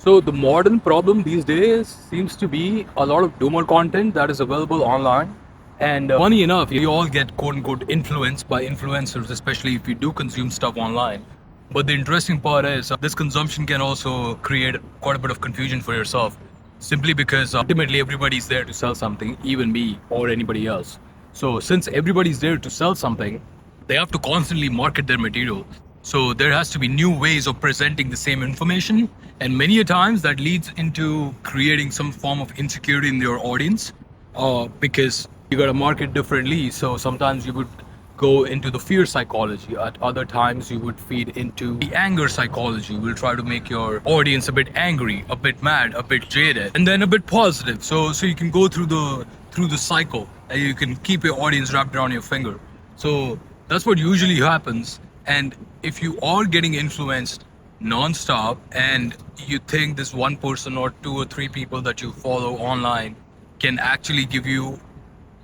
So the modern problem these days seems to be a lot of doomer content that is available online. And funny enough, you all get quote unquote influenced by influencers, especially if you do consume stuff online. But the interesting part is this consumption can also create quite a bit of confusion for yourself, simply because ultimately everybody's there to sell something, even me or anybody else. So since everybody's there to sell something, they have to constantly market their material. So there has to be new ways of presenting the same information, and many a times that leads into creating some form of insecurity in your audience, because you got to market differently. So sometimes you would go into the fear psychology. At other times you would feed into the anger psychology. You will try to make your audience a bit angry, a bit mad, a bit jaded, and then a bit positive. So you can go through the cycle, and you can keep your audience wrapped around your finger. So that's what usually happens. And if you are getting influenced non-stop and you think this one person or two or three people that you follow online can actually give you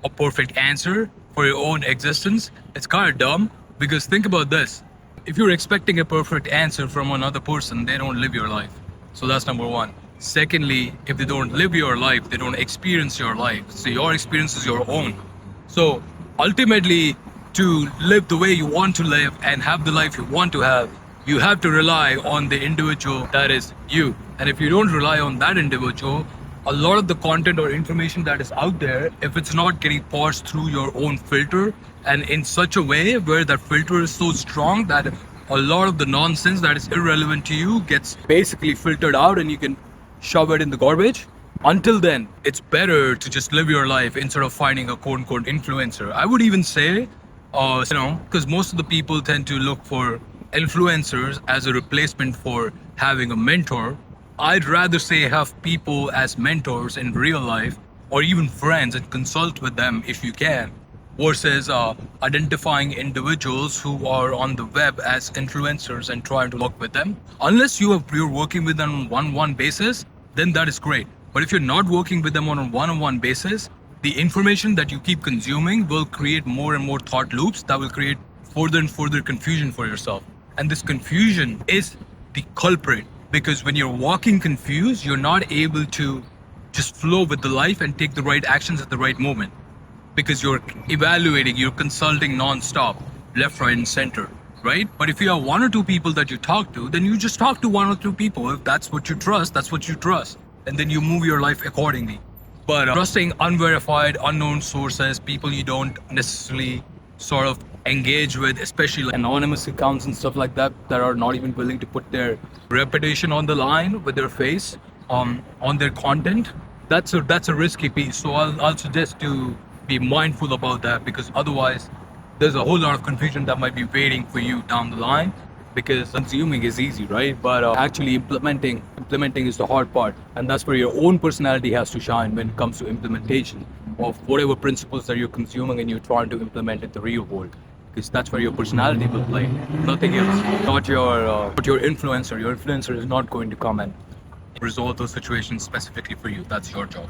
a perfect answer for your own existence, it's kind of dumb. Because think about this: if you're expecting a perfect answer from another person, they don't live your life. So that's number one. Secondly, if they don't live your life, they don't experience your life. So your experience is your own. So ultimately, to live the way you want to live and have the life you want to have, you have to rely on the individual that is you. And if you don't rely on that individual, a lot of the content or information that is out there, if it's not getting parsed through your own filter and in such a way where that filter is so strong that a lot of the nonsense that is irrelevant to you gets basically filtered out and you can shove it in the garbage. Until then, it's better to just live your life instead of finding a quote unquote influencer. I would even say, because most of the people tend to look for influencers as a replacement for having a mentor. I'd rather say have people as mentors in real life or even friends and consult with them if you can, versus identifying individuals who are on the web as influencers and trying to work with them. Unless you're working with them on one-on-one basis, then that is great. But if you're not working with them on a one-on-one basis, the information that you keep consuming will create more and more thought loops that will create further and further confusion for yourself. And this confusion is the culprit, because when you're walking confused, you're not able to just flow with the life and take the right actions at the right moment, because you're evaluating, you're consulting non-stop, left, right, and center, right? But if you have one or two people that you talk to, then you just talk to one or two people. If that's what you trust, that's what you trust. And then you move your life accordingly. But trusting unverified, unknown sources, people you don't necessarily sort of engage with, especially like anonymous accounts and stuff like that, that are not even willing to put their reputation on the line with their face on their content, that's a risky piece. So I'll suggest to be mindful about that, because otherwise there's a whole lot of confusion that might be waiting for you down the line. Because consuming is easy, right? But actually implementing is the hard part, and that's where your own personality has to shine when it comes to implementation of whatever principles that you're consuming and you're trying to implement in the real world. Because that's where your personality will play, nothing else. Not your influencer. Your influencer is not going to come and resolve those situations specifically for you. That's your job.